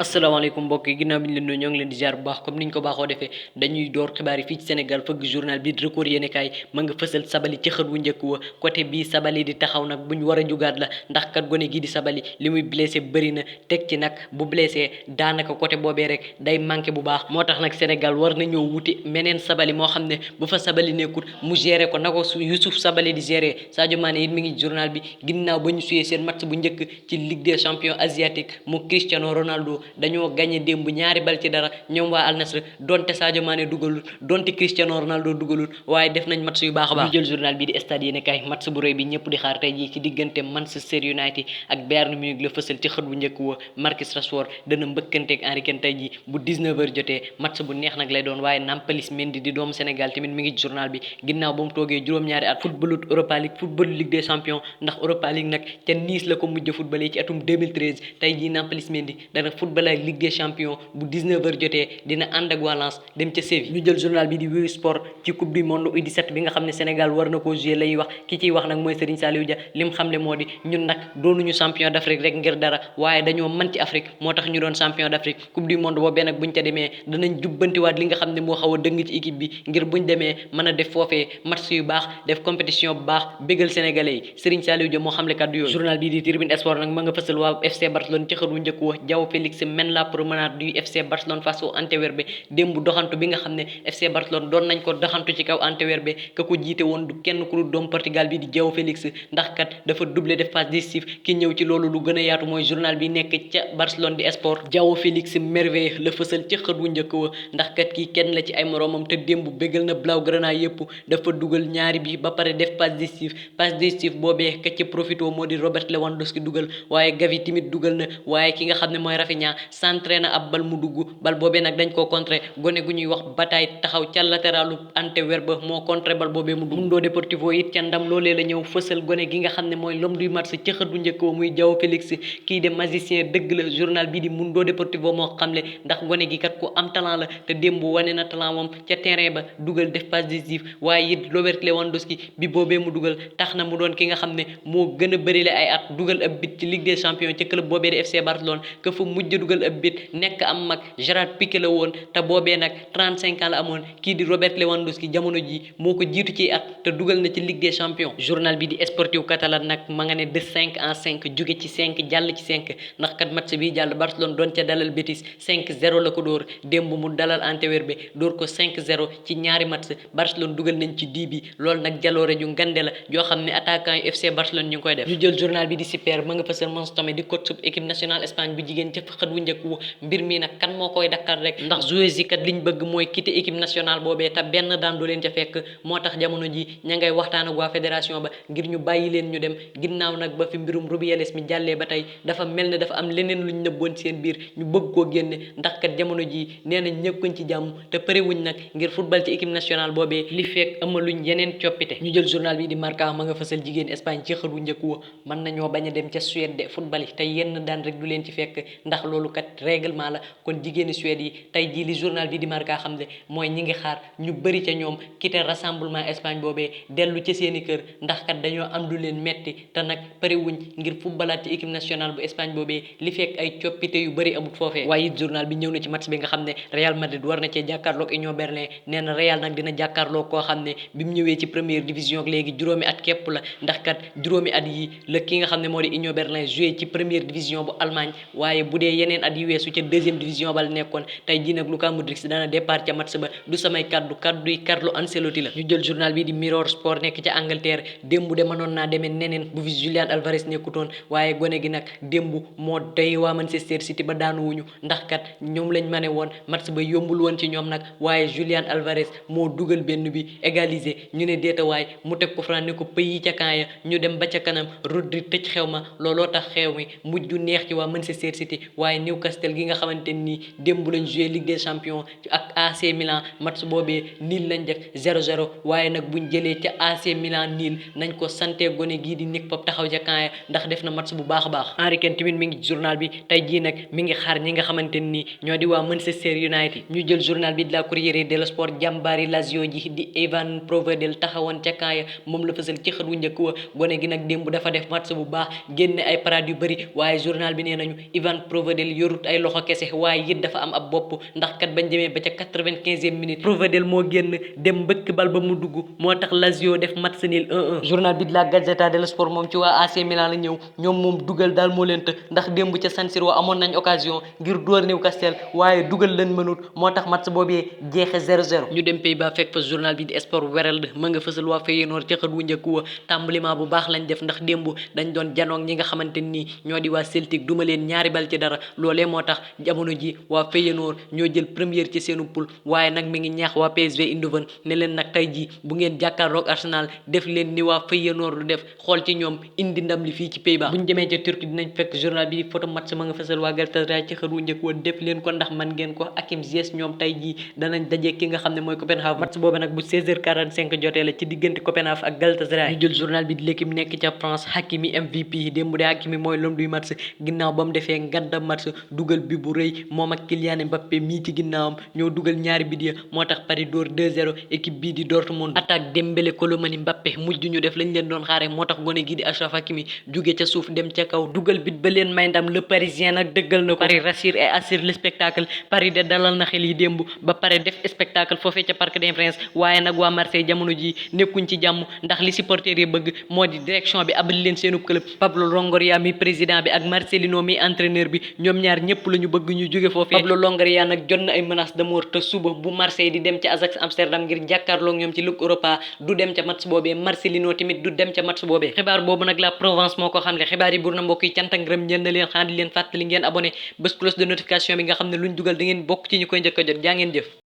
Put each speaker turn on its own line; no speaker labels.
asalaamaaleykum mbokk yi ginnaaw bi ñu leen nuyu ñoo ngi leen di ziar bu baax comme niñ ko baaxoo defee dañuy door xibaar yi fii ci Sénégal fëgg journal bi record yéenekaay ma nga fësal Sabali ci xët wu njëkk wa côté bii Sabali di taxaw nag buñ war a jugaat la ndax kat gone gii di Sabali li muy blessé bëri na teg ci nag bu blessé daanaka côté boobee rek day manqué bu baax moo tax nag Sénégal war na ñëw wuti meneen Sabali moo xam ne bu fa Sabali nekkut mu géré ko na ko Youssouf Sabali di géré Sadio Mané it mi ngi journal bi ginnaaw ba ñu suyee seen match bu njëkk ci Ligue des champions asiatique mu Cristiano Ronaldo dañoo gagné démb ñaari bal ci dara ñoom waa Al Nassr donte Sadio Mané dugalul donte Cristiano Ronaldo dugalul waaye def nañ match yu baax a baax. ñu jël journal bi di stade yéene kay match bu rëy bi ñëpp di xaar tey jii ci diggante Manchester United ak Bayern Munich la fësal ci xët bu njëkk wa Marcus Rashford dana mbëkkanteeg Harry Kane tey jii bu 19h jotee match bu neex nag lay doon waaye Nampalys Mendy di doomu Sénégal tamit mi ngi ci journal bi ginnaaw ba mu toogee juróom-ñaari at footballut Europa League football Ligue des champions ndax Europa League nag ca Nice la ko mujj footballé ci atum 2013 tey jii Nampalys Mendy dana football ak Ligue des champions bu 19h jotee dina ànd ak Valence dem ca Séville. ñu jël journal bi di Wii Sport ci coupe du monde U17 bi nga xam ne Sénégal war na koo jouer lay wax ki ciy wax nag mooy Serigne Saliou Dia lim xam ne moo di ñun nag doonuñu champion d'Afrique rek ngir dara waaye dañoo mën ci Afrique moo tax ñu doon champion d'Afrique coupe du monde boobee nag buñ ca demee danañ jubbantiwaat li nga xam ne moo xaw a dëng ci équipe bi ngir buñ demee mën a def foofee match yu baax def compétition bu baax bégal sénégalais yi Serigne Saliou Dia moo xamle kàddu yooyu. journal bi di Tribune Sport nag ma nga fësal waa FC Barcelone ci xët wu njëkk wa João Félix mène la promenade du FC Barcelone face au Antwerp démb doxantu bi nga xam ne FC Barcelone doon nañ ko doxantu ci kaw Antwerp ka ko jiite woon du kenn ku dul doomu Portugal bi di João Félix ndax kat dafa doublé def passe décisif ki ñëw ci loolu lu gën a yaatu mooy journal bi nekk ca Barcelone di sport João Félix merveille la fësal ci xët wu njëkk wa ndax kat kii kenn la ci ay moroomam te démb bégal na Blaugrana yépp dafa dugal ñaari bi ba pare def passe décisif boobee ka ci profito moo di Robert Lewandowski dugal waaye Gavi timit dugal na waaye ki nga xam ne mooy Rafinha centré na ab bal mu dugg bal boobee nag dañ koo contré gone gu ñuy wax bataille taxaw ca latéralu Antwerp ba moo contré bal boobee mu dugg Mundo Deportivo it ca ndam loolee la ñëw fësal gone gi nga xam ne mooy l'homme du match ca xët bu njëkk wa muy João Félix kii de magicien dëgg la journal bi di Mundo Deportivo moo xamle ndax gone gi kat ku am talent la te démb wane na talent moom ca terrain ba dugal def passe décisive waaye it Robert Lewandowski bi boobee mu dugal tax na mu doon ki nga xam ne moo gën a bërile ay at dugal ab bit ci Ligue des champions ca club boobee di FC Barcelone ka fa mujj dugal ab bit nekk am mag Gérard Piqué la woon te boobee nag 35 ans la amoon kii di Robert Lewandowski jamono ji moo ko jiitu ci at te dugal na ci Ligue des champions journal bi di Sportiu Catalan nag ma nga ne de 5 en 5 jóge ci 5 jàll ci 5 ndax kat match bi jàll Barcelone doon ca dalal Betis 5-0 la ko dóor démb mu dalal Antwerp dóor ko 5-0 ci ñaari match Barcelone dugal nañ ci 10 bi loolu nag jaloore ju ngande la joo xam ne attaquant yu FC Barcelone ñu ngi koy def ñu jël journal bi di Super ma nga fësal Mons Tomé di coach sub équipe nationale Espagne bu jigéen ca xët wu njëkk wu mbir mi nag kan moo koy dakkal rek ndax joueurs yi kat liñ bëgg mooy quitter équipe nationale boobee te benn daan du leen ca fekk moo tax jamono ji ña ngay waxtaan ak waa fédération ba ngir ñu bàyyi leen ñu dem ginnaaw nag ba fi mbirum Rubiales mi jàllee ba tey dafa mel ne dafa am leneen luñ nëbboon seen biir ñu bëgg koo génne ndax kat jamono ji nee nañ ñëkkuñ ci jàmm te përiwuñ nag ngir football ci équipe nationale boobee li fekk amaluñ yeneen coppite ñu jël journal bi di Marca ma nga fësal jigéen Espagne ci xët wu njëkk wa mën nañoo bañ a dem ca Suède de football yi te yenn daan rek du leen ci fekk ndax loolu kat règlement la kon jigéeni Suède yi tey jii li journal bi di Marca xam ne mooy ñi ngi xaar ñu bëri ca ñoom quitter rassemblement Espagne boobee dellu ca seeni kër ndax kat dañoo am lu leen metti te nag përiwuñ ngir footballaat ci équipe nationale bu Espagne boobee li fekk ay coppite yu bëri amut foofee waaye it journal bi ñëw na ci match bi nga xam ne Real Madrid war na cee jàkkaarloog Union Berlin nee na Real nag dina jàkkaarloog koo xam ne bi mu ñëwee ci première division léegi juróomi at képp la ndax kat juróomi at yi la ki nga xam ne moo di Union Berlin joué ci première division bu Allemagne waaye bu dee yeneen at yi weesu ca deuxième division ba la nekkoon tey jii nag Luka Modric dana départ ca match ba du samay kaddu yi Carlo Ancelotti la ñu jël journal bi di Mirror Sport nekk ca Angleterre démb de mënoon naa demee neneen bu fi Julian Alvarez nekkutoon waaye gone gi nag démb moo doy waa Manchester City ba daanuwuñu ndax kat ñoom lañ mane woon match ba yombul woon ci ñoom nag waaye Julian Alvarez moo dugal benn bi égaliser ñu ne deetawaay mu teg ko Fran ne ko pays ca camp ya ñu dem ba ca kanam Rodri tëj xew ma looloo tax xew mi mujj ju neex ci waa Manchester City waaye Newcastle gi nga xamante nii démb lañ joué Ligue des champions ak AC Milan match boobee niil lañ def 0-0 waaye nag buñ jëlee ca AC Milan niil nañ ko sante gone gii di Nick Pope taxaw ca camp ya ndax def na match bu baax a baax Harry Kane tamit mi ngi journal bi tey jii nag mi ngi xaar ñi nga xamante nii ñoo di waa Manchester United ñu jël journal bi de la Corriere dello Sport jàmbaari Lazio ji di Ivan Provedel taxawoon ca camp ya moom la fësal ci xët wu njëkk wa gone gi nag démb dafa def match bu baax génne ay parade yu bëri waaye journal bi nee nañu Ivan Provedel Provedel yorut ay loxo kese waaye it dafa am ab bopp ndax kat bañ demee ba ca 95e minute Provedel moo génn dem mbëkk bal ba mu dugg moo tax Lazio def match nul 1-1. journal bi de la Gazzetta dello Sport moom ci waa AC Milan la ñëw ñoom moom dugal daal moo leen të ndax démb ca San Siro amoon nañ occasion ngir dóor Newcastle waaye dugal leen mënut moo tax match boobee jeexe 0-0. ñu dem Pays-Bas fekk fa journal bi di Sport Wereld ma nga fësal waa Feyenoord ca xët wu njëkk wa tàmbaliment bu baax lañ def ndax démb dañ doon janoog ñi nga xamante nii ñoo di waa Celtic duma leen ñaari bal ci dara loolee moo tax jamono ji waa Feyenoord ñoo jël première ci seenu poule waaye nag mi ngi ñaax waa PSV Eindhoven ne leen nag tey ji bu ngeen jàkkaarloog Arsenal def leen ni waa Feyenoord lu def xool ci ñoom indi ndam li fii ci Pays-Bas. buñ demee ca Turquie dinañ fekk journal bi photo match ma nga fësal waa Galatasaray ci xët wu njëkk wa def leen ko ndax man ngeen ko Hakim Ziyech ñoom tey jii danañ daje ki nga xam ne mooy Copenhague match boobu nag bu 16h45 jotee la ci diggante Copenhague ak Galatasaray. ñu jël journal bi di l'équipe nekk ca France Hakimi MVP démb de Hakimi mooy l'homme du match ginnaaw ba mu defee nganda match dugal bi bu rëy moom ak Kylian Mbappé mii ci ginnaawam ñoo dugal ñaari bit ya moo tax Paris door 2-0 équipe bii di Dortmund attaque Dembélé Colomani Mbappé mujj ñu def lañ leen doon xaare moo tax gone gi di Achraf Hakimi jóge ca suuf dem ca kaw dugal bit ba leen may ndam le Parisien nag dëggal na ko Paris rassure et assure le spectacle Paris de dalal na xel yi démb ba pare def spectacle foofee ca Parc des Princes waaye nag waa Marseille jamono ji nekkuñ ci jàmm ndax li supporters yi bëgg moo di direction bi abal leen seenu club Pablo Longoria mi président bi ak Marcelino mi entraîneur bi ñoom ñaar ñëpp la ñu bëgg ñu jóge foofee Pablo Longoria nag jot na ay menaces de mort te suba bu Marseille di dem ca Ajax Amsterdam ngir jàkkaarloog ñoom ci Ligue Europa du dem ca match boobee Marcelino tamit du dem ca match boobee xibaar boobu nag la Provence moo ko xamle xibaar yi bur na mbokk yi cant ak ngërëm ñeel na leen xanaa di leen fàttali ngeen abonné bés cloche de notification bi nga xam ne luñ dugal da ngeen bokk ci ñu koy njëkk a jot jaa ngeen jëf